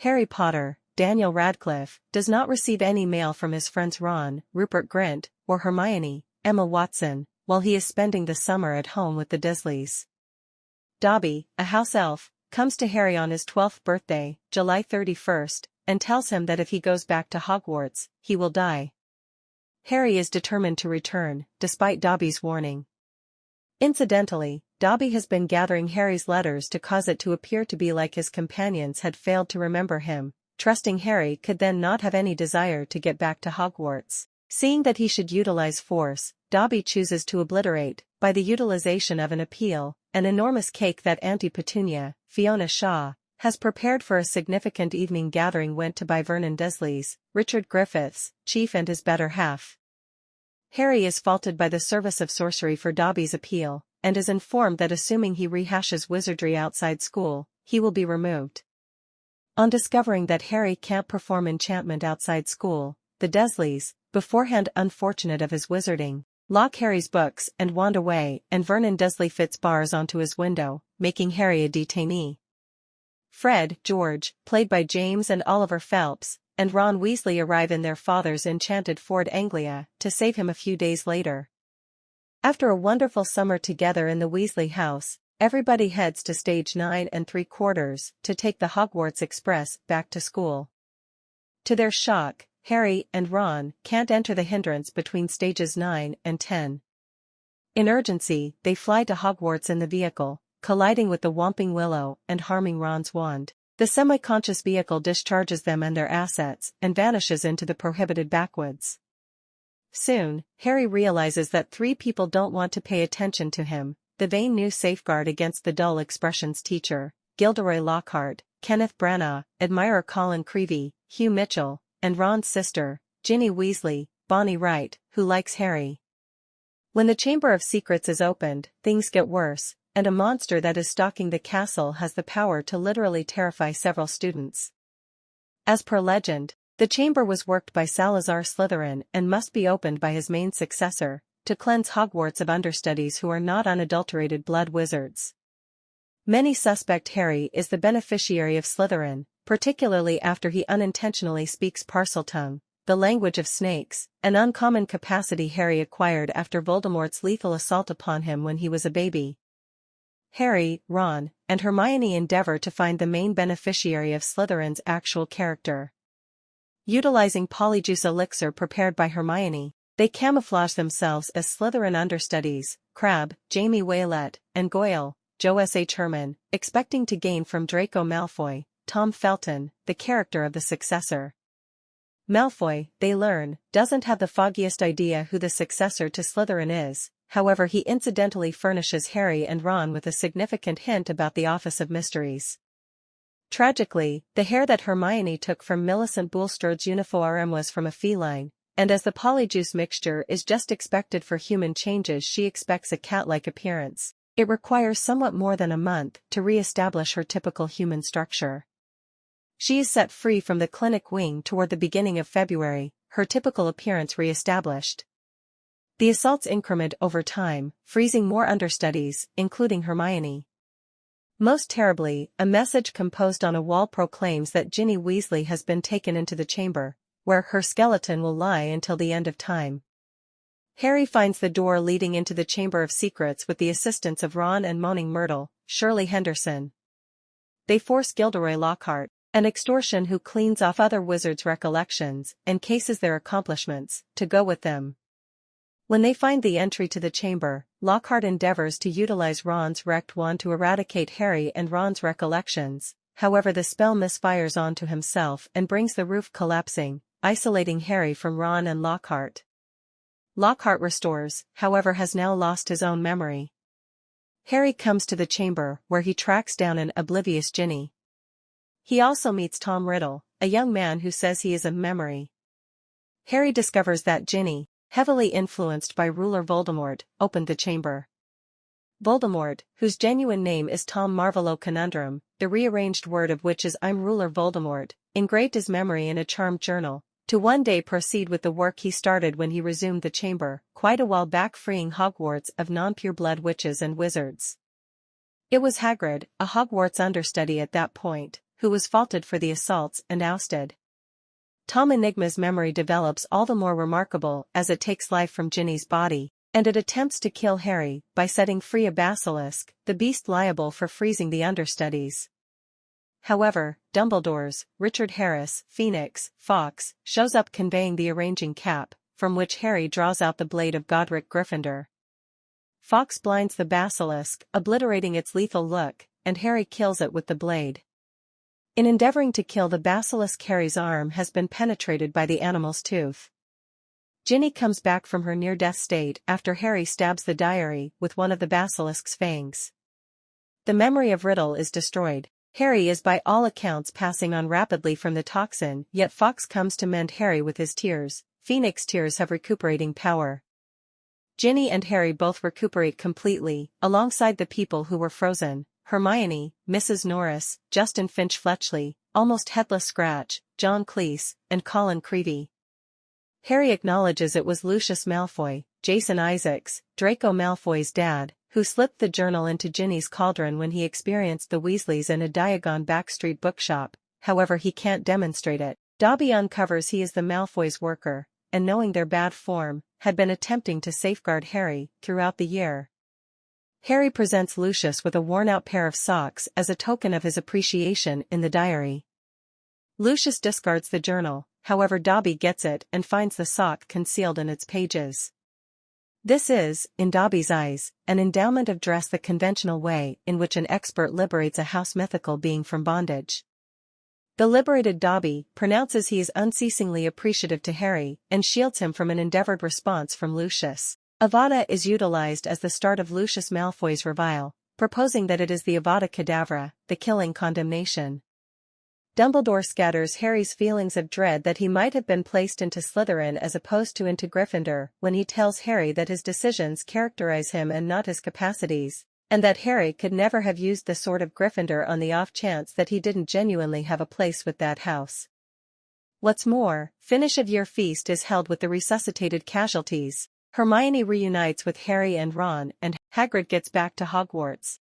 Harry Potter, Daniel Radcliffe, does not receive any mail from his friends Ron, Rupert Grint, or Hermione, Emma Watson, while he is spending the summer at home with the Dursleys. Dobby, a house elf, comes to Harry on his 12th birthday, July 31st, and tells him that if he goes back to Hogwarts, he will die. Harry is determined to return, despite Dobby's warning. Incidentally, Dobby has been gathering Harry's letters to cause it to appear to be like his companions had failed to remember him, trusting Harry could then not have any desire to get back to Hogwarts. Seeing that he should utilize force, Dobby chooses to obliterate, by the utilization of an appeal, an enormous cake that Auntie Petunia, Fiona Shaw, has prepared for a significant evening gathering went to by Vernon Dursley's, Richard Griffiths, chief and his better half. Harry is faulted by the Service of Sorcery for Dobby's appeal, and is informed that assuming he rehashes wizardry outside school, he will be removed. On discovering that Harry can't perform enchantment outside school, the Dursleys, beforehand unfortunate of his wizarding, lock Harry's books and wand away, and Vernon Dursley fits bars onto his window, making Harry a detainee. Fred, George, played by James and Oliver Phelps, and Ron Weasley arrive in their father's enchanted Ford Anglia to save him a few days later. After a wonderful summer together in the Weasley house, everybody heads to stage 9 3/4 to take the Hogwarts Express back to school. To their shock, Harry and Ron can't enter the hindrance between stages 9 and 10. In urgency, they fly to Hogwarts in the vehicle, colliding with the Whomping Willow and harming Ron's wand. The semi-conscious vehicle discharges them and their assets and vanishes into the prohibited backwoods. Soon, Harry realizes that 3 people don't want to pay attention to him: the vain new safeguard against the dull expressions teacher, Gilderoy Lockhart, Kenneth Branagh, admirer Colin Creevey, Hugh Mitchell, and Ron's sister, Ginny Weasley, Bonnie Wright, who likes Harry. When the Chamber of Secrets is opened, things get worse, and a monster that is stalking the castle has the power to literally terrify several students. As per legend, the chamber was worked by Salazar Slytherin and must be opened by his main successor, to cleanse Hogwarts of understudies who are not unadulterated blood wizards. Many suspect Harry is the beneficiary of Slytherin, particularly after he unintentionally speaks Parseltongue, the language of snakes, an uncommon capacity Harry acquired after Voldemort's lethal assault upon him when he was a baby. Harry, Ron, and Hermione endeavor to find the main beneficiary of Slytherin's actual character. Utilizing Polyjuice elixir prepared by Hermione, they camouflage themselves as Slytherin understudies, Crabbe, Jamie Waylett, and Goyle, Joe S. H. Herman, expecting to gain from Draco Malfoy, Tom Felton, the character of the successor. Malfoy, they learn, doesn't have the foggiest idea who the successor to Slytherin is. However, he incidentally furnishes Harry and Ron with a significant hint about the Office of Mysteries. Tragically, the hair that Hermione took from Millicent Bulstrode's uniform was from a feline, and as the Polyjuice mixture is just expected for human changes, she expects a cat-like appearance. It requires somewhat more than a month to re-establish her typical human structure. She is set free from the clinic wing toward the beginning of February, her typical appearance re-established. The assaults increment over time, freezing more understudies, including Hermione. Most terribly, a message composed on a wall proclaims that Ginny Weasley has been taken into the chamber, where her skeleton will lie until the end of time. Harry finds the door leading into the Chamber of Secrets with the assistance of Ron and Moaning Myrtle, Shirley Henderson. They force Gilderoy Lockhart, an extortion who cleans off other wizards' recollections and cases their accomplishments, to go with them. When they find the entry to the chamber, Lockhart endeavors to utilize Ron's wrecked wand to eradicate Harry and Ron's recollections. However, the spell misfires onto himself and brings the roof collapsing, isolating Harry from Ron and Lockhart. Lockhart restores, however, has now lost his own memory. Harry comes to the chamber where he tracks down an oblivious Ginny. He also meets Tom Riddle, a young man who says he is a memory. Harry discovers that Ginny, heavily influenced by ruler Voldemort, opened the chamber. Voldemort, whose genuine name is Tom Marvolo Conundrum, the rearranged word of which is I'm Ruler Voldemort, engraved his memory in a charmed journal, to one day proceed with the work he started when he resumed the chamber, quite a while back, freeing Hogwarts of non-pure-blood witches and wizards. It was Hagrid, a Hogwarts understudy at that point, who was faulted for the assaults and ousted. Tom Enigma's memory develops all the more remarkable as it takes life from Ginny's body, and it attempts to kill Harry by setting free a basilisk, the beast liable for freezing the understudies. However, Dumbledore's Richard Harris, Phoenix, Fawkes, shows up conveying the arranging cap, from which Harry draws out the blade of Godric Gryffindor. Fawkes blinds the basilisk, obliterating its lethal look, and Harry kills it with the blade. In endeavoring to kill the basilisk, Harry's arm has been penetrated by the animal's tooth. Ginny comes back from her near-death state after Harry stabs the diary with one of the basilisk's fangs. The memory of Riddle is destroyed. Harry is by all accounts passing on rapidly from the toxin, yet Fawkes comes to mend Harry with his tears. Phoenix tears have recuperating power. Ginny and Harry both recuperate completely, alongside the people who were frozen: Hermione, Mrs. Norris, Justin Finch-Fletchley, Almost Headless Scratch, John Cleese, and Colin Creevey. Harry acknowledges it was Lucius Malfoy, Jason Isaacs, Draco Malfoy's dad, who slipped the journal into Ginny's cauldron when he experienced the Weasleys in a Diagon backstreet bookshop. However, he can't demonstrate it. Dobby uncovers he is the Malfoys' worker, and knowing their bad form, had been attempting to safeguard Harry throughout the year. Harry presents Lucius with a worn-out pair of socks as a token of his appreciation in the diary. Lucius discards the journal, however Dobby gets it and finds the sock concealed in its pages. This is, in Dobby's eyes, an endowment of dress, the conventional way in which an expert liberates a house mythical being from bondage. The liberated Dobby pronounces he is unceasingly appreciative to Harry and shields him from an endeavored response from Lucius. Avada is utilized as the start of Lucius Malfoy's revile, proposing that it is the Avada Kedavra, the killing condemnation. Dumbledore scatters Harry's feelings of dread that he might have been placed into Slytherin as opposed to into Gryffindor when he tells Harry that his decisions characterize him and not his capacities, and that Harry could never have used the sword of Gryffindor on the off chance that he didn't genuinely have a place with that house. What's more, finish of year feast is held with the resuscitated casualties. Hermione reunites with Harry and Ron, and Hagrid gets back to Hogwarts.